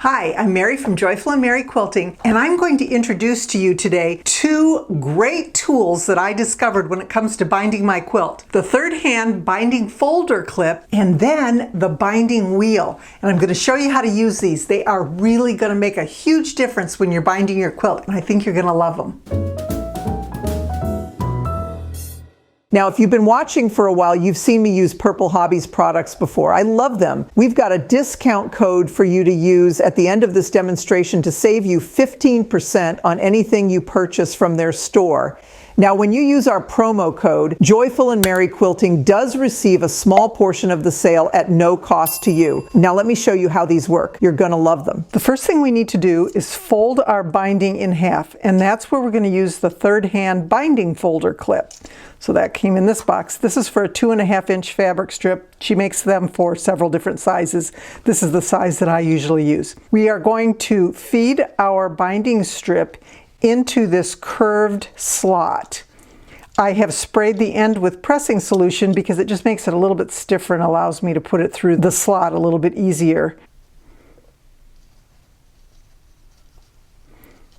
Hi, I'm Mary from Joyful and Merry Quilting, and I'm going to introduce to you today two great tools that I discovered when it comes to binding my quilt. The third hand binding folder clip, and then the binding wheel. And I'm going to show you how to use these. They are really going to make a huge difference when you're binding your quilt, and I think you're going to love them. Now, if you've been watching for a while, you've seen me use Purple Hobbies products before. I love them. We've got a discount code for you to use at the end of this demonstration to save you 15% on anything you purchase from their store. Now, when you use our promo code, Joyful and Merry Quilting does receive a small portion of the sale at no cost to you. Now, let me show you how these work. You're going to love them. The first thing we need to do is fold our binding in half, and that's where we're going to use the third hand binding folder clip. So that came in this box. This is for a 2.5-inch fabric strip. She makes them for several different sizes. This is the size that I usually use. We are going to feed our binding strip into this curved slot. I have sprayed the end with pressing solution because it just makes it a little bit stiffer and allows me to put it through the slot a little bit easier.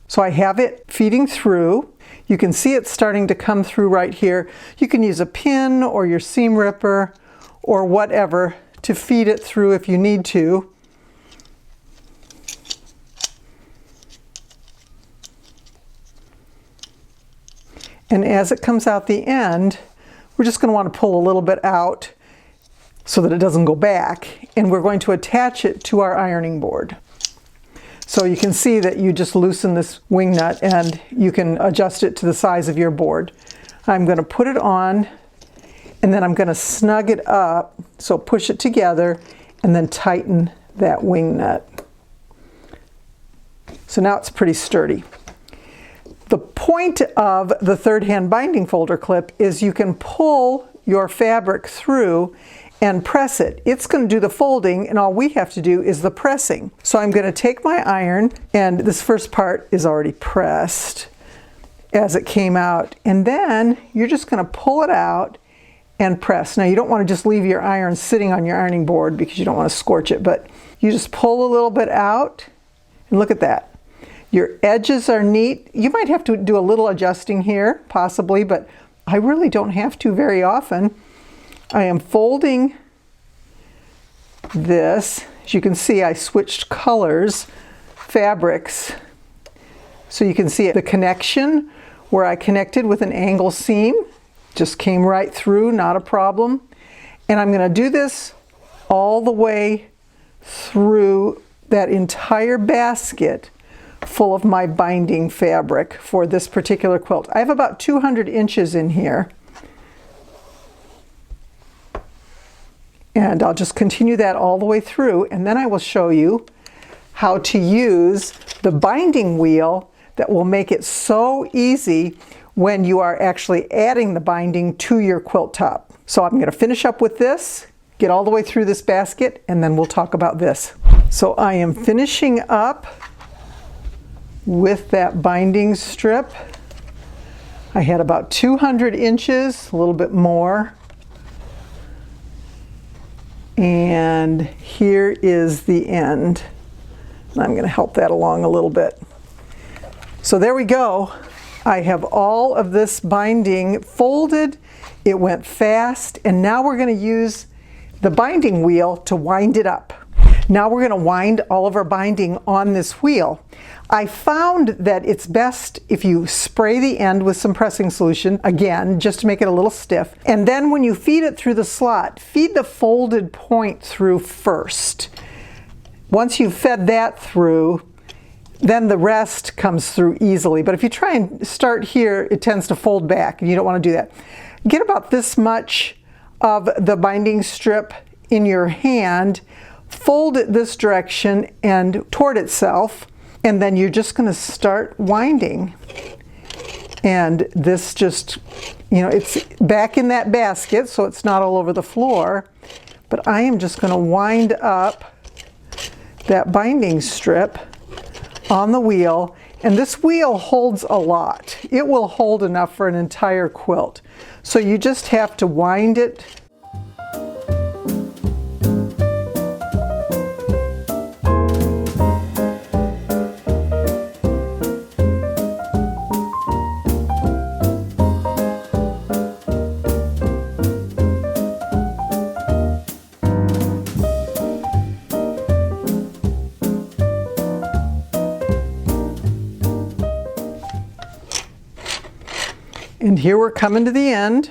So I have it feeding through. You can see it starting to come through right here. You can use a pin or your seam ripper or whatever to feed it through if you need to. And as it comes out the end, we're just going to want to pull a little bit out so that it doesn't go back. And we're going to attach it to our ironing board. So you can see that you just loosen this wing nut and you can adjust it to the size of your board. I'm going to put it on and then I'm going to snug it up. So push it together and then tighten that wing nut. So now it's pretty sturdy. The point of the third hand binding folder clip is you can pull your fabric through and press it. It's going to do the folding and all we have to do is the pressing. So I'm going to take my iron, and this first part is already pressed as it came out, and then you're just going to pull it out and press. Now you don't want to just leave your iron sitting on your ironing board because you don't want to scorch it, but you just pull a little bit out and look at that. Your edges are neat. You might have to do a little adjusting here, possibly, but I really don't have to very often. I am folding this. As you can see, I switched colors, fabrics, so you can see the connection where I connected with an angle seam. Just came right through, not a problem. And I'm going to do this all the way through that entire basket full of my binding fabric for this particular quilt. I have about 200 inches in here. And I'll just continue that all the way through, and then I will show you how to use the binding wheel that will make it so easy when you are actually adding the binding to your quilt top. So I'm going to finish up with this, get all the way through this basket, and then we'll talk about this. So I am finishing up with that binding strip. I had about 200 inches, a little bit more. And here is the end. I'm going to help that along a little bit. So there we go. I have all of this binding folded. It went fast, and now we're going to use the binding wheel to wind it up. Now we're going to wind all of our binding on this wheel. I found that it's best if you spray the end with some pressing solution, again, just to make it a little stiff. And then when you feed it through the slot, feed the folded point through first. Once you've fed that through, then the rest comes through easily. But if you try and start here, it tends to fold back, and you don't want to do that. Get about this much of the binding strip in your hand, fold it this direction and toward itself, and then you're just going to start winding. And this just, you know, it's back in that basket so it's not all over the floor, but I am just going to wind up that binding strip on the wheel, and this wheel holds a lot. It will hold enough for an entire quilt. So you just have to wind it And here we're coming to the end,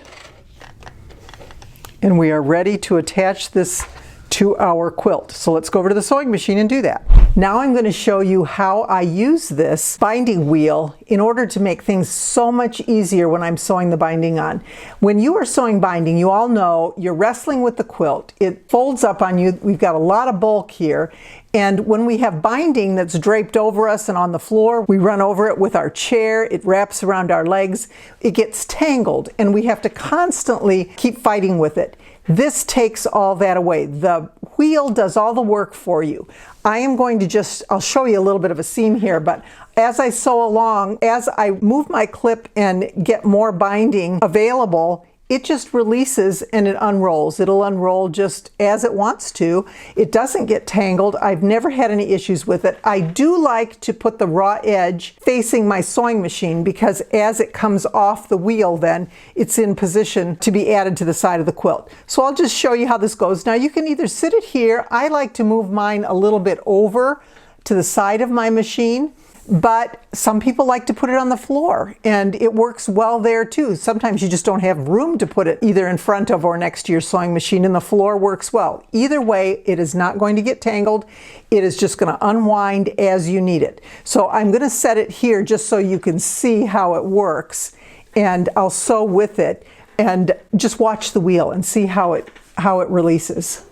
and we are ready to attach this to our quilt. So let's go over to the sewing machine and do that. Now I'm going to show you how I use this binding wheel in order to make things so much easier when I'm sewing the binding on. When you are sewing binding, you all know you're wrestling with the quilt. It folds up on you. We've got a lot of bulk here. And when we have binding that's draped over us and on the floor, we run over it with our chair, it wraps around our legs, it gets tangled, and we have to constantly keep fighting with it. This takes all that away. The wheel does all the work for you. I am going to I'll show you a little bit of a seam here, but as I sew along, as I move my clip and get more binding available, it just releases and it unrolls. It'll unroll just as it wants to. It doesn't get tangled. I've never had any issues with it. I do like to put the raw edge facing my sewing machine because as it comes off the wheel, then it's in position to be added to the side of the quilt. So I'll just show you how this goes. Now you can either sit it here. I like to move mine a little bit over to the side of my machine, but some people like to put it on the floor, and it works well there too. Sometimes you just don't have room to put it either in front of or next to your sewing machine, and the floor works well. Either way, it is not going to get tangled. It is just going to unwind as you need it. So I'm going to set it here just so you can see how it works, and I'll sew with it and just watch the wheel and see how it releases.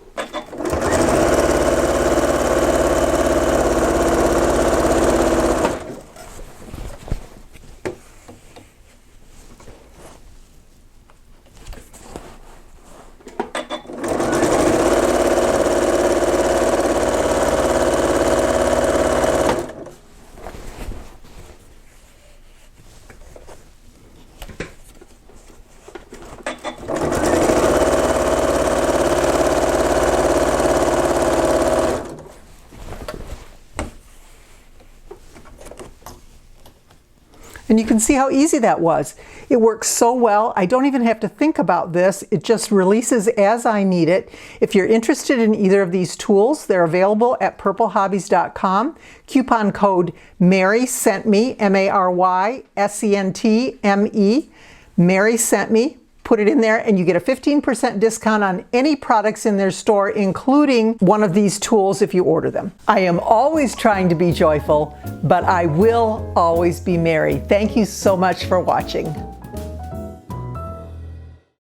And you can see how easy that was. It works so well. I don't even have to think about this. It just releases as I need it. If you're interested in either of these tools, they're available at purplehobbies.com. Coupon code Mary Sent Me, MARYSENTME. Mary Sent Me. Put it in there and you get a 15% discount on any products in their store, including one of these tools if you order them. I am always trying to be joyful, but I will always be merry. Thank you so much for watching.